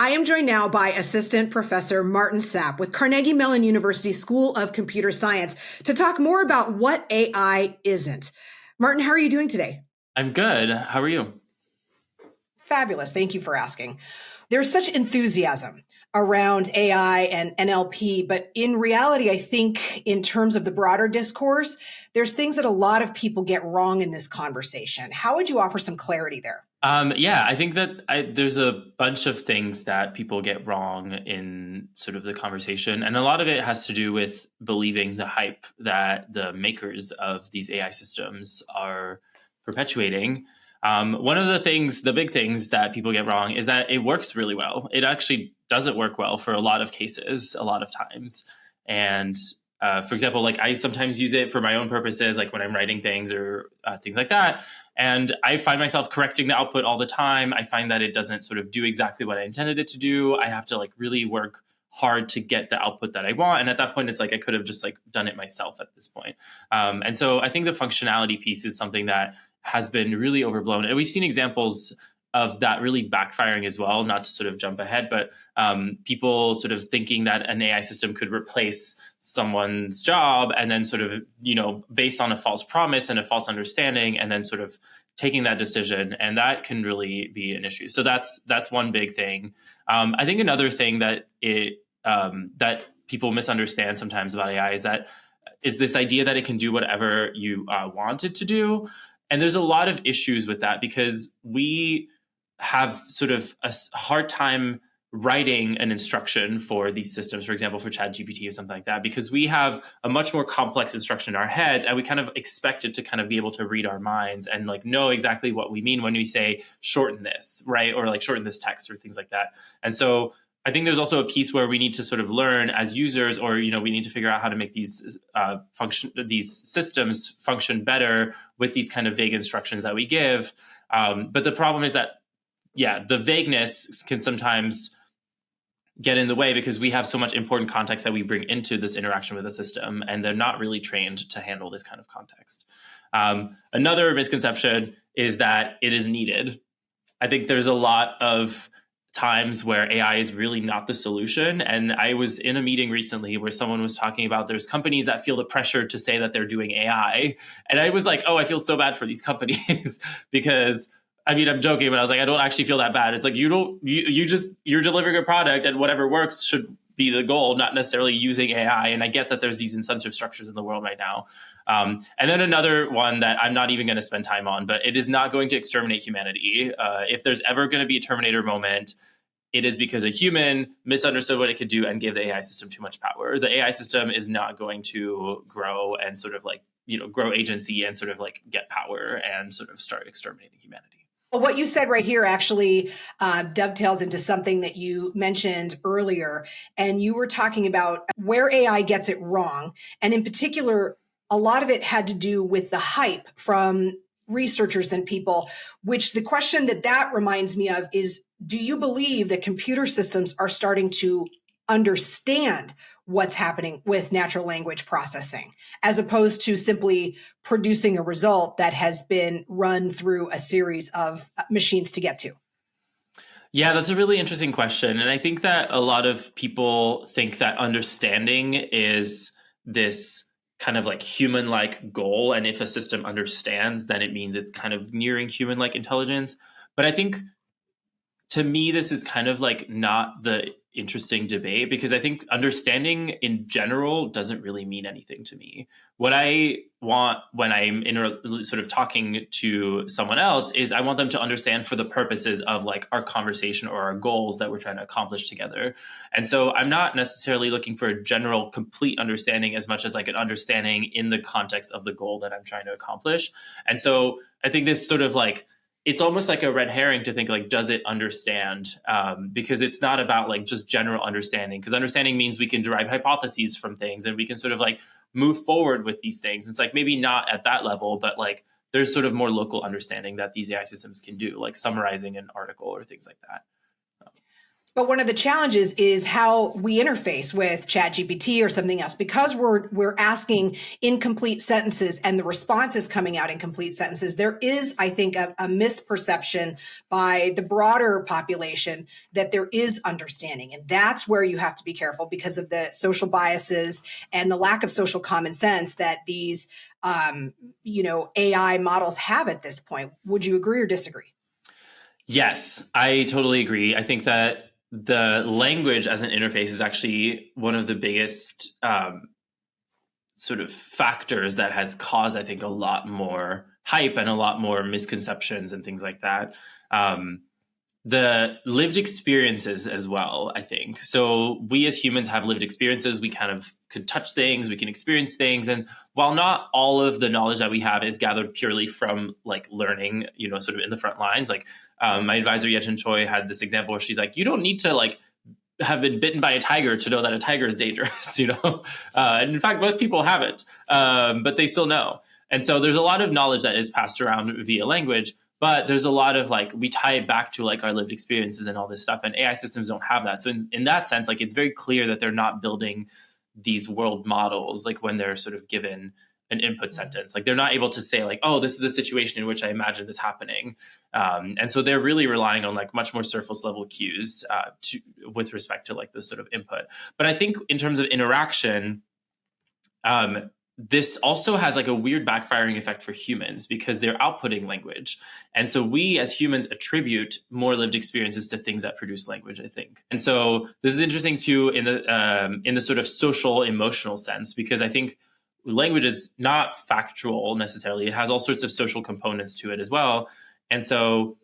I am joined now by Assistant Professor Maarten Sap with Carnegie Mellon University School of Computer Science to talk more about what AI isn't. Maarten, how are you doing today? I'm good. How are you? Fabulous. Thank you for asking. There's such enthusiasm around AI and NLP, but in reality, I think in terms of the broader discourse, there's things that a lot of people get wrong in this conversation. How would you offer some clarity there? I think that there's a bunch of things that people get wrong in sort of the conversation. And a lot of it has to do with believing the hype that the makers of these AI systems are perpetuating. One of the big things that people get wrong is that it works really well. It actually doesn't work well for a lot of cases, a lot of times. And for example, like I sometimes use it for my own purposes, like when I'm writing things or things like that. And I find myself correcting the output all the time. I find that it doesn't sort of do exactly what I intended it to do. I have to like really work hard to get the output that I want. And at that point, it's like I could have just like done it myself at this point. And so I think the functionality piece is something that has been really overblown. And we've seen examples of that really backfiring as well, not to sort of jump ahead, but people sort of thinking that an AI system could replace someone's job and then sort of, based on a false promise and a false understanding, and then sort of taking that decision. And that can really be an issue. So that's one big thing. I think another thing that that people misunderstand sometimes about AI is this idea that it can do whatever you want it to do. And there's a lot of issues with that because we have sort of a hard time writing an instruction for these systems, for example, for ChatGPT or something like that, because we have a much more complex instruction in our heads and we kind of expect it to kind of be able to read our minds and like know exactly what we mean when we say shorten this, right? Or like shorten this text or things like that. And so I think there's also a piece where we need to sort of learn as users, or we need to figure out how to make these systems function better with these kind of vague instructions that we give. But the problem is that, the vagueness can sometimes get in the way because we have so much important context that we bring into this interaction with the system, and they're not really trained to handle this kind of context. Another misconception is that it is needed. I think there's a lot of times where AI is really not the solution. And I was in a meeting recently where someone was talking about there's companies that feel the pressure to say that they're doing AI. And I was like, oh, I feel so bad for these companies because I'm joking, but I was like, I don't actually feel that bad. It's like, you're delivering a product and whatever works should be the goal, not necessarily using AI. And I get that there's these incentive structures in the world right now. And then another one that I'm not even going to spend time on, but it is not going to exterminate humanity. If there's ever going to be a Terminator moment, it is because a human misunderstood what it could do and gave the AI system too much power. The AI system is not going to grow and sort of like, grow agency and sort of like get power and sort of start exterminating humanity. Well, what you said right here actually dovetails into something that you mentioned earlier. And you were talking about where AI gets it wrong. And in particular, a lot of it had to do with the hype from researchers and people, which the question that reminds me of is, do you believe that computer systems are starting to understand what's happening with natural language processing, as opposed to simply producing a result that has been run through a series of machines to get to? Yeah, that's a really interesting question. And I think that a lot of people think that understanding is this kind of like human-like goal. And if a system understands, then it means it's kind of nearing human-like intelligence. But I think to me, this is kind of like not the interesting debate, because I think understanding in general doesn't really mean anything to me. What I want when I'm sort of talking to someone else is I want them to understand for the purposes of like our conversation or our goals that we're trying to accomplish together. And so I'm not necessarily looking for a general complete understanding as much as like an understanding in the context of the goal that I'm trying to accomplish. And so I think this sort of like, it's almost like a red herring to think like, does it understand? Because it's not about like just general understanding, because understanding means we can derive hypotheses from things and we can sort of like move forward with these things. It's like maybe not at that level, but like there's sort of more local understanding that these AI systems can do, like summarizing an article or things like that. But one of the challenges is how we interface with ChatGPT or something else, because we're asking incomplete sentences and the response is coming out in complete sentences. There is, I think, a misperception by the broader population that there is understanding, and that's where you have to be careful because of the social biases and the lack of social common sense that these, AI models have at this point. Would you agree or disagree? Yes, I totally agree. I think that the language as an interface is actually one of the biggest sort of factors that has caused, I think, a lot more hype and a lot more misconceptions and things like that. The lived experiences as well, I think. So we as humans have lived experiences. We kind of can touch things, we can experience things. And while not all of the knowledge that we have is gathered purely from like learning, sort of in the front lines, like my advisor Yechen Choi had this example where she's like, you don't need to like have been bitten by a tiger to know that a tiger is dangerous, and in fact, most people haven't, but they still know. And so there's a lot of knowledge that is passed around via language. But there's a lot of like, we tie it back to like our lived experiences and all this stuff, and AI systems don't have that. So in that sense, like it's very clear that they're not building these world models, like when they're sort of given an input sentence, like they're not able to say like, oh, this is the situation in which I imagine this happening. And so they're really relying on like much more surface level cues with respect to like the sort of input. But I think in terms of interaction, this also has like a weird backfiring effect for humans because they're outputting language. And so we as humans attribute more lived experiences to things that produce language, I think. And so this is interesting too in the sort of social emotional sense, because I think language is not factual necessarily. It has all sorts of social components to it as well. And so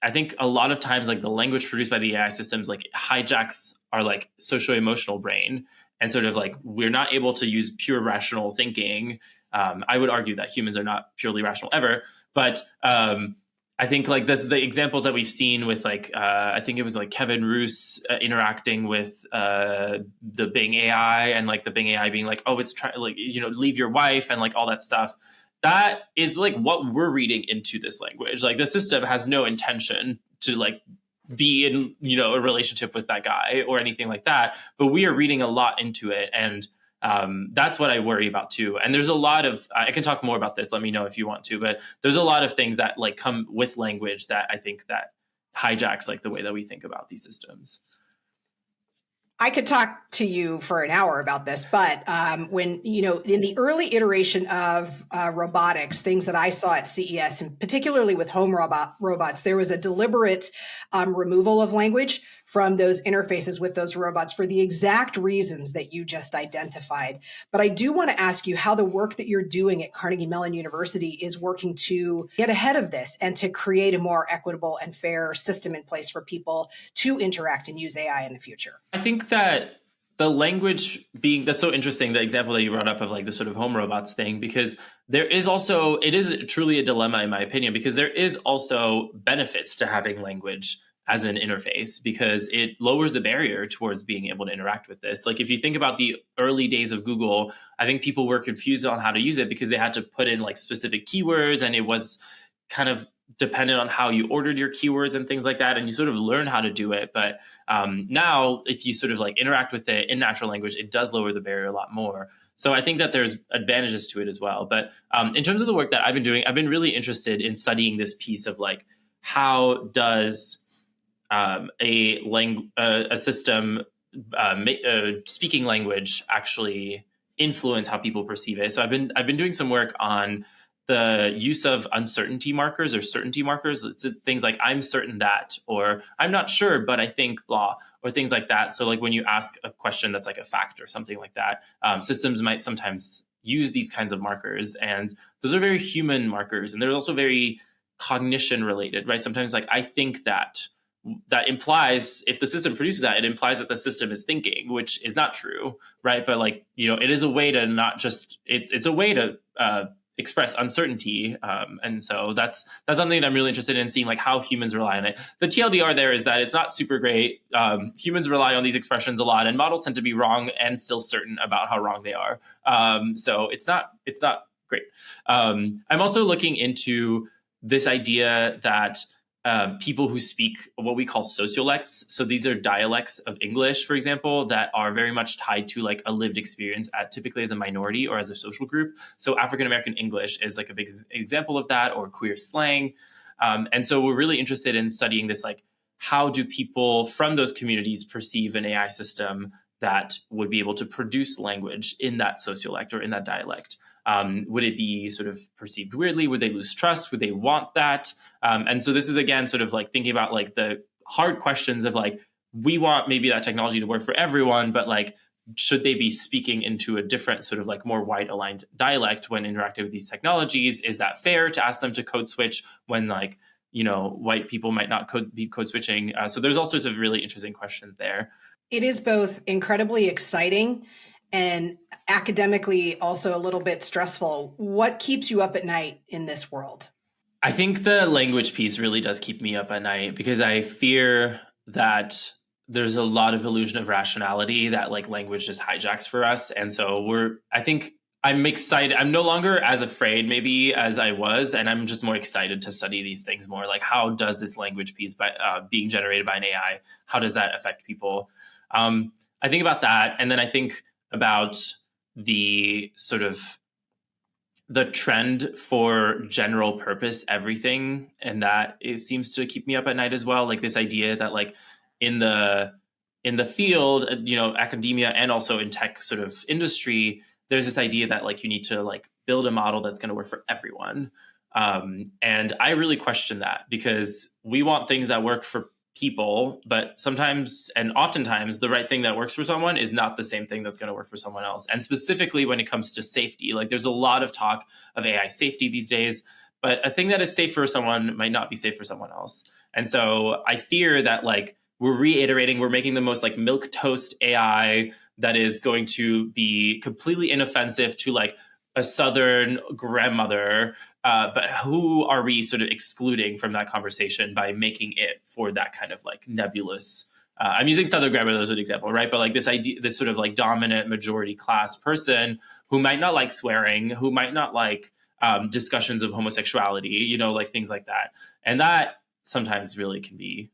I think a lot of times like the language produced by the AI systems like hijacks our like socio-emotional brain, and sort of like we're not able to use pure rational thinking. I would argue that humans are not purely rational ever, but I think like this, the examples that we've seen with like I think it was like Kevin Roos interacting with the Bing AI, and like the Bing AI being like, oh, it's trying like leave your wife and like all that stuff. That is like what we're reading into this language. Like the system has no intention to like be in a relationship with that guy or anything like that, but we are reading a lot into it, and that's what I worry about too. And there's a lot of I can talk more about this, let me know if you want to, but there's a lot of things that like come with language that I think that hijacks like the way that we think about these systems. I could talk to you for an hour about this, but when, in the early iteration of robotics, things that I saw at CES, and particularly with home robots, there was a deliberate removal of language from those interfaces with those robots for the exact reasons that you just identified. But I do want to ask you how the work that you're doing at Carnegie Mellon University is working to get ahead of this and to create a more equitable and fair system in place for people to interact and use AI in the future. I think that the language that's so interesting, the example that you brought up of like the sort of home robots thing, because it is truly a dilemma in my opinion, because there is also benefits to having language as an interface, because it lowers the barrier towards being able to interact with this. Like if you think about the early days of Google, I think people were confused on how to use it because they had to put in like specific keywords, and it was kind of dependent on how you ordered your keywords and things like that, and you sort of learn how to do it. But now if you sort of like interact with it in natural language, it does lower the barrier a lot more. So I think that there's advantages to it as well. But in terms of the work that I've been doing, I've been really interested in studying this piece of like, how does a system speaking language actually influence how people perceive it? So I've been doing some work on the use of uncertainty markers or certainty markers. It's things like I'm certain that, or I'm not sure, but I think blah, or things like that. So like when you ask a question that's like a fact or something like that, systems might sometimes use these kinds of markers. And those are very human markers. And they're also very cognition related, right? Sometimes like I think that implies, if the system produces that, it implies that the system is thinking, which is not true, right? But like, it is a way to not just, it's a way to express uncertainty. And so that's something that I'm really interested in, seeing like how humans rely on it. The TLDR there is that it's not super great. Humans rely on these expressions a lot, and models tend to be wrong and still certain about how wrong they are. So it's not great. I'm also looking into this idea that people who speak what we call sociolects. So these are dialects of English, for example, that are very much tied to like a lived experience typically as a minority or as a social group. So African-American English is like a big example of that, or queer slang. And so we're really interested in studying this, like, how do people from those communities perceive an AI system that would be able to produce language in that sociolect or in that dialect? Would it be sort of perceived weirdly? Would they lose trust? Would they want that? And so this is, again, sort of like thinking about like the hard questions of like, we want maybe that technology to work for everyone, but like, should they be speaking into a different sort of like more wide aligned dialect when interacting with these technologies? Is that fair to ask them to code switch when like, you know, white people might not be code switching? So there's all sorts of really interesting questions there. It is both incredibly exciting and academically also a little bit stressful. What keeps you up at night in this world? I think the language piece really does keep me up at night, because I fear that there's a lot of illusion of rationality that like language just hijacks for us. And so I think I'm excited. I'm no longer as afraid maybe as I was, and I'm just more excited to study these things more. Like, how does this language piece being generated by an AI, how does that affect people? I think about that. And then I think about the sort of the trend for general purpose everything, and that it seems to keep me up at night as well. Like this idea that like in the field, you know, academia and also in tech sort of industry, there's this idea that like you need to like build a model that's going to work for everyone. And I really question that, because we want things that work for people, but sometimes and oftentimes the right thing that works for someone is not the same thing that's going to work for someone else. And specifically when it comes to safety, like there's a lot of talk of AI safety these days, but a thing that is safe for someone might not be safe for someone else. And so I fear that like we're making the most like milquetoast AI that is going to be completely inoffensive to like a Southern grandmother. But who are we sort of excluding from that conversation by making it for that kind of like nebulous? I'm using Southern grandmother as an example, right? But like this idea, this sort of like dominant majority class person who might not like swearing, who might not like discussions of homosexuality, you know, like things like that. And that sometimes really can be,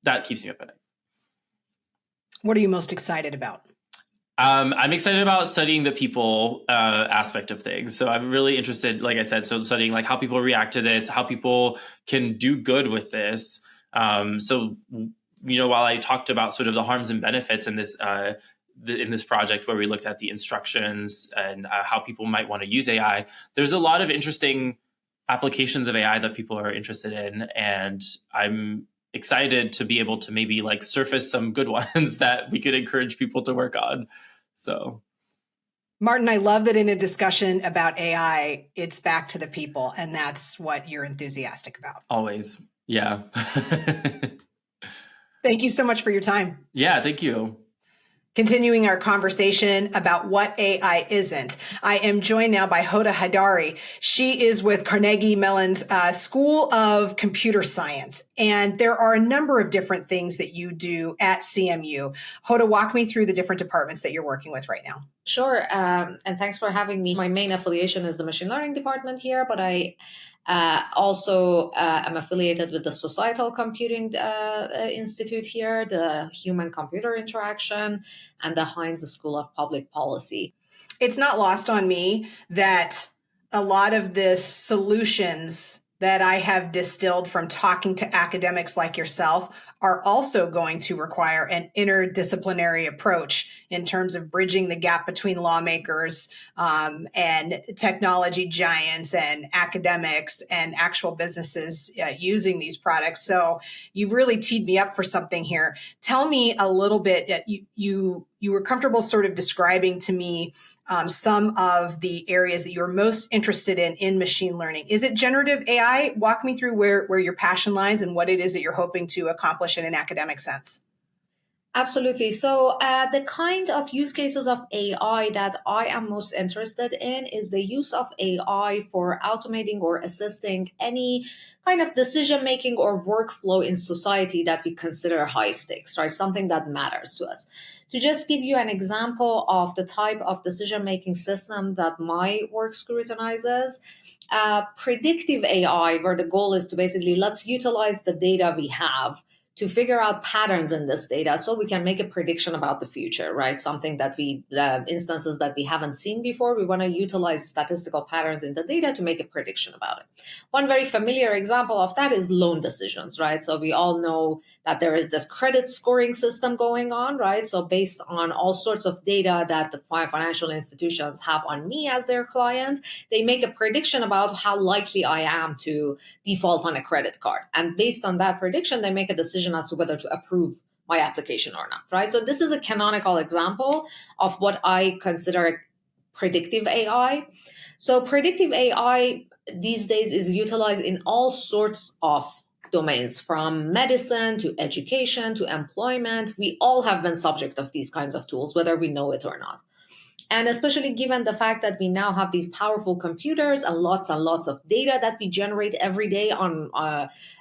that keeps me up at night. What are you most excited about? I'm excited about studying the people aspect of things. So I'm really interested, like I said, so studying like how people react to this, how people can do good with this. So, you know, while I talked about sort of the harms and benefits in this project where we looked at the instructions and how people might want to use AI, there's a lot of interesting applications of AI that people are interested in. And I'm excited to be able to maybe like surface some good ones that we could encourage people to work on. So, Maarten, I love that in a discussion about AI, it's back to the people, and that's what you're enthusiastic about. Always. Yeah. Thank you so much for your time. Yeah, thank you. Continuing our conversation about what AI isn't, I am joined now by Hoda Heidari. She is with Carnegie Mellon's School of Computer Science, and there are a number of different things that you do at CMU. Hoda, walk me through the different departments that you're working with right now. Sure, and thanks for having me. My main affiliation is the machine learning department here, but I also am affiliated with the Societal Computing Institute here, the Human Computer Interaction, and the Heinz School of Public Policy. It's not lost on me that a lot of the solutions that I have distilled from talking to academics like yourself are also going to require an interdisciplinary approach in terms of bridging the gap between lawmakers and technology giants and academics and actual businesses using these products. So you've really teed me up for something here. Tell me a little bit, you were comfortable sort of describing to me some of the areas that you're most interested in machine learning. Is it generative AI? Walk me through where your passion lies and what it is that you're hoping to accomplish in an academic sense. Absolutely. So the kind of use cases of AI that I am most interested in is the use of AI for automating or assisting any kind of decision making or workflow in society that we consider high stakes, right? Something that matters to us. To just give you an example of the type of decision making system that my work scrutinizes, predictive AI, where the goal is to basically let's utilize the data we have to figure out patterns in this data so we can make a prediction about the future, right? Something that instances that we haven't seen before, we want to utilize statistical patterns in the data to make a prediction about it. One very familiar example of that is loan decisions, right? So we all know that there is this credit scoring system going on, right? So based on all sorts of data that the financial institutions have on me as their client, they make a prediction about how likely I am to default on a credit card. And based on that prediction, they make a decision as to whether to approve my application or not, right? So this is a canonical example of what I consider predictive AI. So predictive AI these days is utilized in all sorts of domains, from medicine to education to employment. We all have been subject of these kinds of tools, whether we know it or not. And especially given the fact that we now have these powerful computers and lots of data that we generate every day on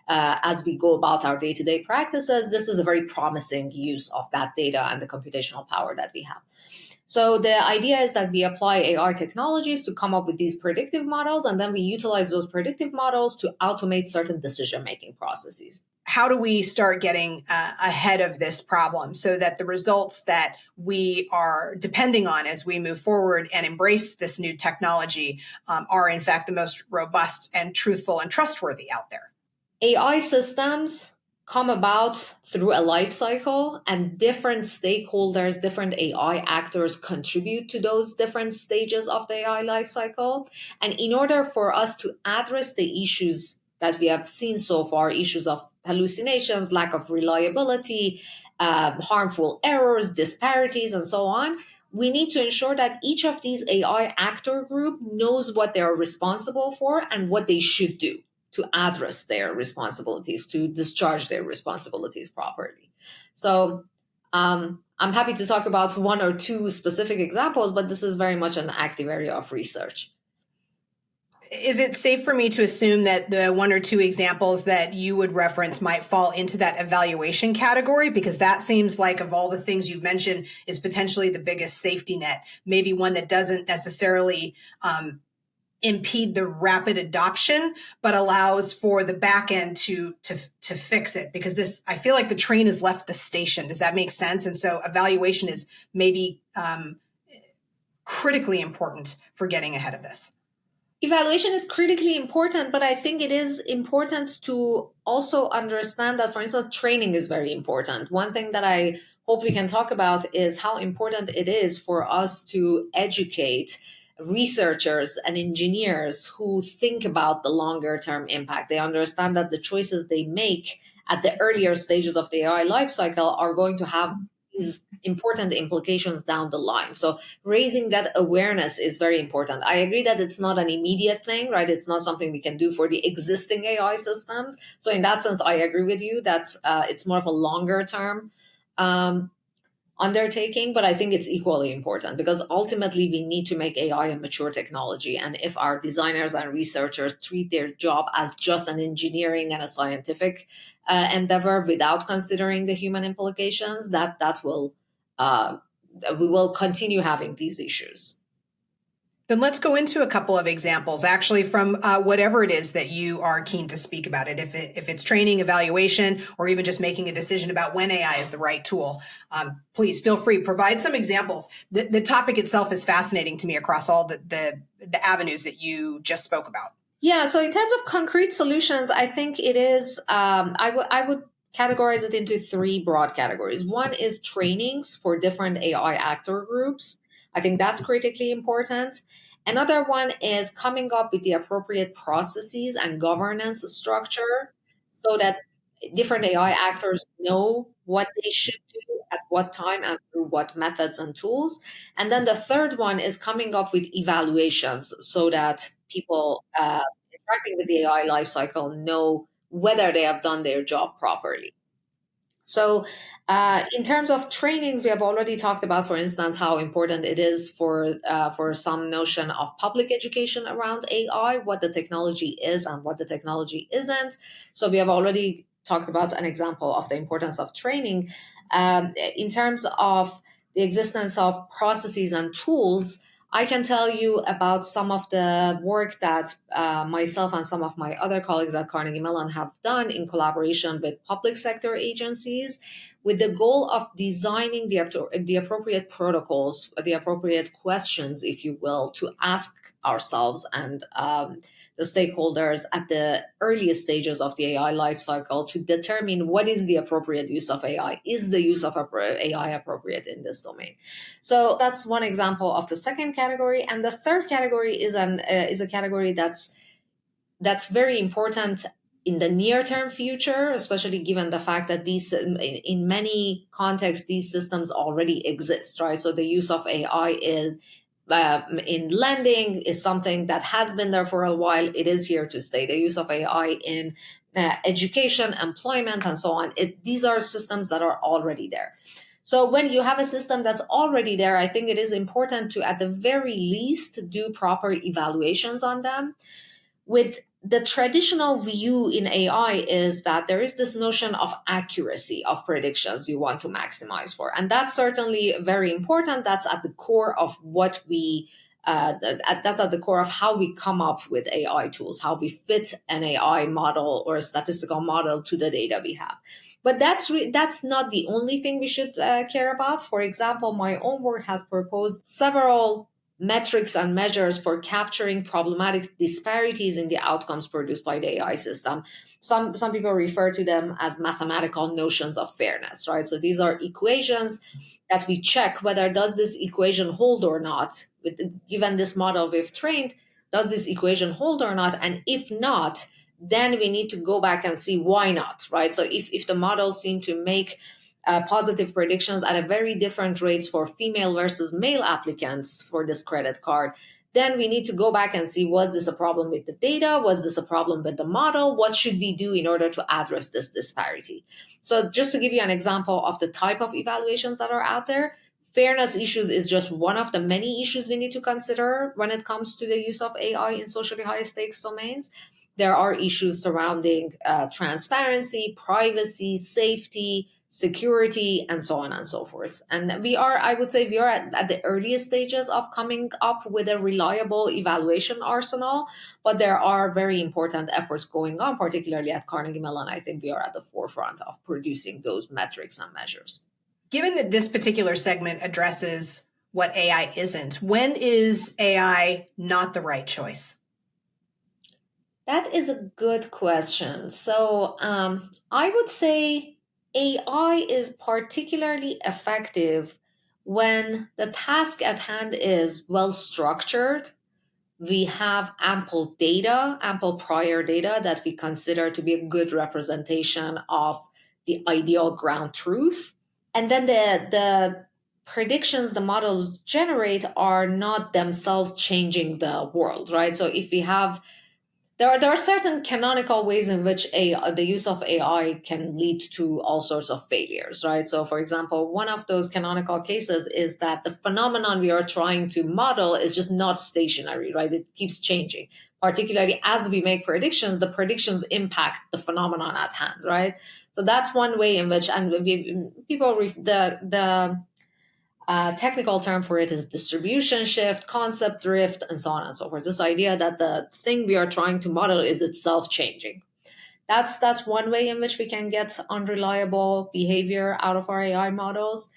as we go about our day-to-day practices, this is a very promising use of that data and the computational power that we have. So the idea is that we apply AI technologies to come up with these predictive models, and then we utilize those predictive models to automate certain decision-making processes. How do we start getting ahead of this problem so that the results that we are depending on as we move forward and embrace this new technology are in fact the most robust and truthful and trustworthy out there? AI systems come about through a life cycle, and different stakeholders, different AI actors contribute to those different stages of the AI life cycle. And in order for us to address the issues that we have seen so far, issues of hallucinations, lack of reliability, harmful errors, disparities, and so on, we need to ensure that each of these AI actor group knows what they are responsible for and what they should do to address their responsibilities, to discharge their responsibilities properly. So I'm happy to talk about one or two specific examples, but this is very much an active area of research. Is it safe for me to assume that the one or two examples that you would reference might fall into that evaluation category? Because that seems like, of all the things you've mentioned, is potentially the biggest safety net, maybe one that doesn't necessarily impede the rapid adoption, but allows for the back end to fix it. Because this, I feel like the train has left the station. Does that make sense? And so evaluation is maybe critically important for getting ahead of this. Evaluation is critically important, but I think it is important to also understand that, for instance, training is very important. One thing that I hope we can talk about is how important it is for us to educate researchers and engineers who think about the longer term impact. They understand that the choices they make at the earlier stages of the AI lifecycle are going to have these important implications down the line. So raising that awareness is very important. I agree that it's not an immediate thing, right? It's not something we can do for the existing AI systems. So in that sense, I agree with you that it's more of a longer term undertaking, but I think it's equally important because ultimately we need to make AI a mature technology. And if our designers and researchers treat their job as just an engineering and a scientific endeavor without considering the human implications, that will we will continue having these issues. Then let's go into a couple of examples, actually, from whatever it is that you are keen to speak about it. If it's training, evaluation, or even just making a decision about when AI is the right tool, please feel free. Provide some examples. The topic itself is fascinating to me across all the avenues that you just spoke about. Yeah. So in terms of concrete solutions, I think it is. I would categorize it into three broad categories. One is trainings for different AI actor groups. I think that's critically important. Another one is coming up with the appropriate processes and governance structure so that different AI actors know what they should do at what time and through what methods and tools. And then the third one is coming up with evaluations so that people interacting with the AI lifecycle know whether they have done their job properly. So in terms of trainings, we have already talked about, for instance, how important it is for some notion of public education around AI, what the technology is and what the technology isn't. So we have already talked about an example of the importance of training. In terms of the existence of processes and tools, I can tell you about some of the work that myself and some of my other colleagues at Carnegie Mellon have done in collaboration with public sector agencies, with the goal of designing the appropriate protocols, the appropriate questions, if you will, to ask ourselves and the stakeholders at the earliest stages of the AI lifecycle to determine what is the appropriate use of AI. Is the use of AI appropriate in this domain? So that's one example of the second category. And the third category is a category that's very important in the near-term future, especially given the fact that these, in many contexts, these systems already exist, right? So the use of AI in lending is something that has been there for a while. It is here to stay. The use of AI in education, employment, and so on. These are systems that are already there. So when you have a system that's already there, I think it is important to, at the very least, do proper evaluations on them. With the traditional view in AI is that there is this notion of accuracy of predictions you want to maximize for. And that's certainly very important. That's at the core of what that's at the core of how we come up with AI tools, how we fit an AI model or a statistical model to the data we have. But that's not the only thing we should care about. For example, my own work has proposed several metrics and measures for capturing problematic disparities in the outcomes produced by the AI system. Some people refer to them as mathematical notions of fairness, right? So these are equations that we check whether does this equation hold or not. Given this model we've trained, does this equation hold or not? And if not, then we need to go back and see why not, right? So if the models seem to make positive predictions at a very different rates for female versus male applicants for this credit card, then we need to go back and see, was this a problem with the data? Was this a problem with the model? What should we do in order to address this disparity? So just to give you an example of the type of evaluations that are out there, fairness issues is just one of the many issues we need to consider when it comes to the use of AI in socially high stakes domains. There are issues surrounding transparency, privacy, safety, security, and so on and so forth. And I would say we are at the earliest stages of coming up with a reliable evaluation arsenal, but there are very important efforts going on, particularly at Carnegie Mellon. I think we are at the forefront of producing those metrics and measures. Given that this particular segment addresses what AI isn't, when is AI not the right choice? That is a good question. So I would say AI is particularly effective when the task at hand is well structured. We have ample data, ample prior data that we consider to be a good representation of the ideal ground truth. And then the predictions the models generate are not themselves changing the world, right? So if we have there are certain canonical ways in which the use of AI can lead to all sorts of failures, right? So, for example, one of those canonical cases is that the phenomenon we are trying to model is just not stationary, right? It keeps changing. Particularly as we make predictions, the predictions impact the phenomenon at hand, right? So that's one way in which, and the technical term for it is distribution shift, concept drift, and so on and so forth. This idea that the thing we are trying to model is itself changing. That's one way in which we can get unreliable behavior out of our AI models.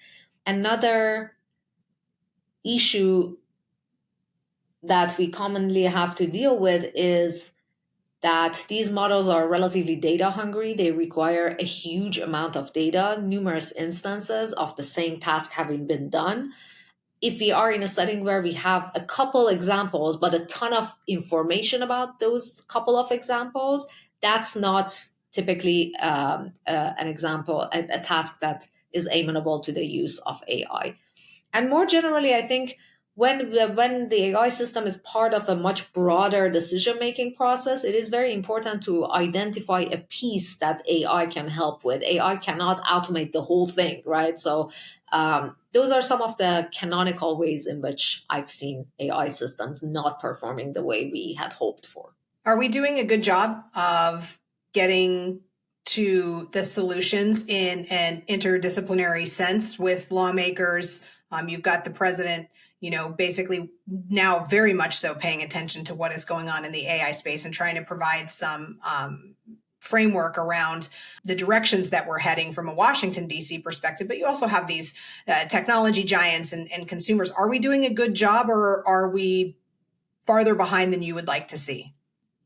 Another issue that we commonly have to deal with is that these models are relatively data hungry. They require a huge amount of data, numerous instances of the same task having been done. If we are in a setting where we have a couple examples, but a ton of information about those couple of examples, that's not typically an example, a task that is amenable to the use of AI. And more generally, I think when the AI system is part of a much broader decision-making process, it is very important to identify a piece that AI can help with. AI cannot automate the whole thing, right? So those are some of the canonical ways in which I've seen AI systems not performing the way we had hoped for. Are we doing a good job of getting to the solutions in an interdisciplinary sense with lawmakers? You've got the president, basically now very much so paying attention to what is going on in the AI space and trying to provide some framework around the directions that we're heading from a Washington, D.C. perspective. But you also have these technology giants and consumers. Are we doing a good job, or are we farther behind than you would like to see?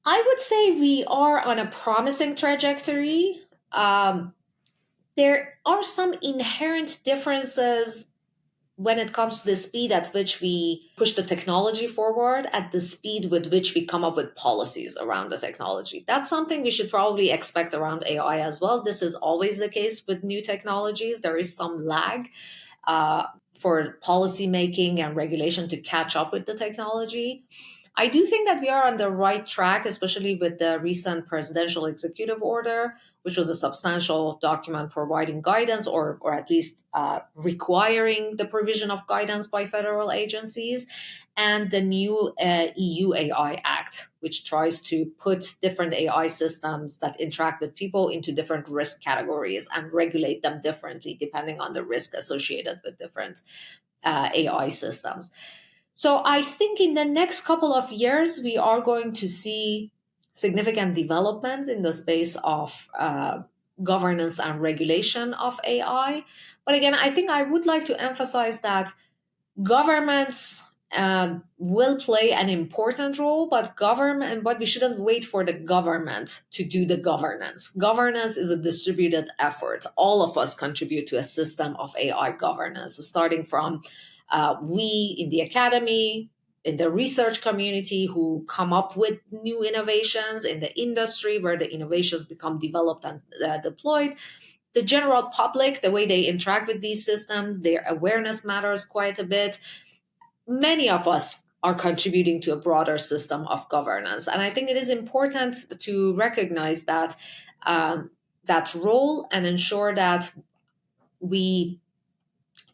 I would say we are on a promising trajectory. There are some inherent differences when it comes to the speed at which we push the technology forward, at the speed with which we come up with policies around the technology. That's something we should probably expect around AI as well. This is always the case with new technologies. There is some lag for policy making and regulation to catch up with the technology. I do think that we are on the right track, especially with the recent presidential executive order, which was a substantial document providing guidance or at least requiring the provision of guidance by federal agencies, and the new EU AI Act, which tries to put different AI systems that interact with people into different risk categories and regulate them differently depending on the risk associated with different AI systems. So I think in the next couple of years, we are going to see significant developments in the space of governance and regulation of AI. But again, I think I would like to emphasize that governments will play an important role, but we shouldn't wait for the government to do the governance. Governance is a distributed effort. All of us contribute to a system of AI governance, starting from we in the academy, in the research community who come up with new innovations, in the industry where the innovations become developed and deployed, the general public, the way they interact with these systems, their awareness matters quite a bit. Many of us are contributing to a broader system of governance. And I think it is important to recognize that that role and ensure that we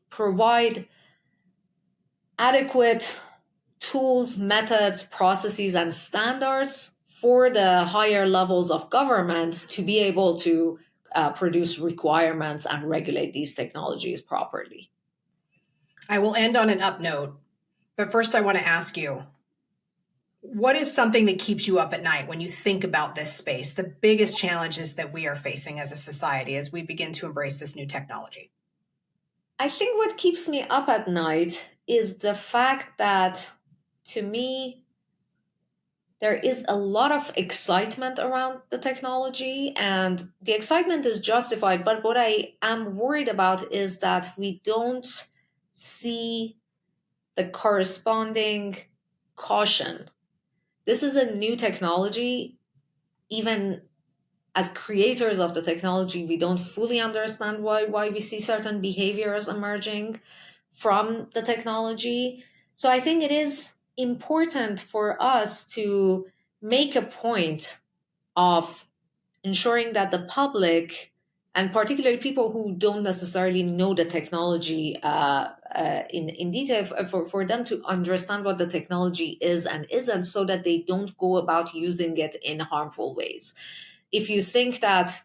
provide adequate tools, methods, processes, and standards for the higher levels of government to be able to produce requirements and regulate these technologies properly. I will end on an up note, but first I want to ask you, what is something that keeps you up at night when you think about this space, the biggest challenges that we are facing as a society as we begin to embrace this new technology? I think what keeps me up at night is the fact that, to me, there is a lot of excitement around the technology, and the excitement is justified. But what I am worried about is that we don't see the corresponding caution. This is a new technology. Even as creators of the technology, we don't fully understand why we see certain behaviors emerging from the technology. So I think it is important for us to make a point of ensuring that the public, and particularly people who don't necessarily know the technology in detail, for them to understand what the technology is and isn't, so that they don't go about using it in harmful ways. If you think that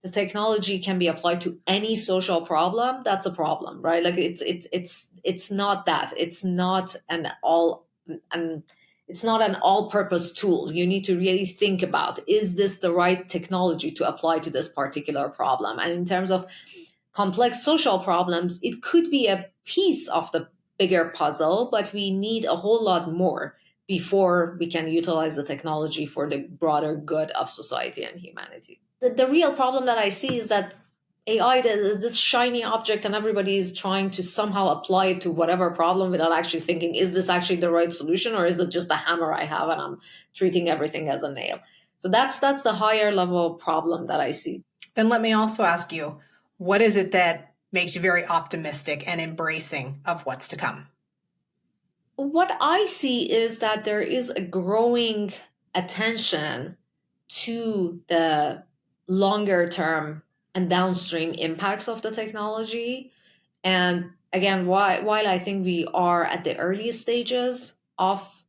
the technology can be applied to any social problem, that's a problem, right? Like it's not that. It's not an all-purpose tool. You need to really think about, is this the right technology to apply to this particular problem? And in terms of complex social problems, it could be a piece of the bigger puzzle, but we need a whole lot more before we can utilize the technology for the broader good of society and humanity. The real problem that I see is that AI is this shiny object and everybody is trying to somehow apply it to whatever problem without actually thinking, is this actually the right solution, or is it just a hammer I have and I'm treating everything as a nail? So that's the higher level problem that I see. Then let me also ask you, what is it that makes you very optimistic and embracing of what's to come? What I see is that there is a growing attention to the longer term and downstream impacts of the technology. And again, while I think we are at the early stages of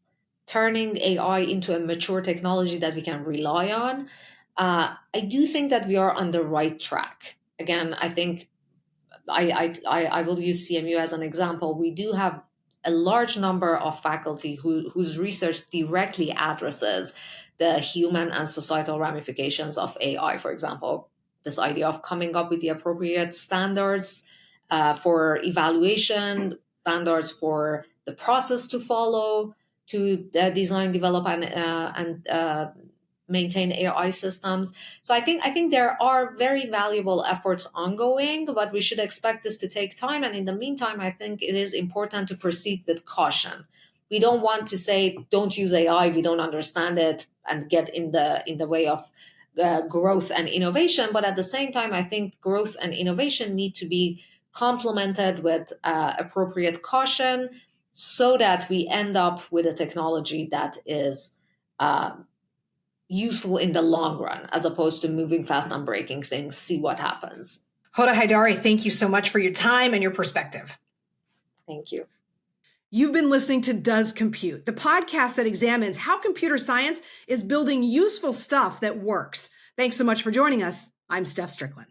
turning AI into a mature technology that we can rely on, I do think that we are on the right track. Again, I think I will use CMU as an example. We do have a large number of faculty whose research directly addresses the human and societal ramifications of AI, for example. This idea of coming up with the appropriate standards for evaluation, standards for the process to follow, to design, develop, and maintain AI systems. So I think there are very valuable efforts ongoing, but we should expect this to take time. And in the meantime, I think it is important to proceed with caution. We don't want to say, don't use AI, we don't understand it, and get in the way of growth and innovation. But at the same time, I think growth and innovation need to be complemented with appropriate caution so that we end up with a technology that is useful in the long run, as opposed to moving fast and breaking things, see what happens. Hoda Heidari, thank you so much for your time and your perspective. Thank you. You've been listening to Does Compute, the podcast that examines how computer science is building useful stuff that works. Thanks so much for joining us. I'm Steph Stricklen.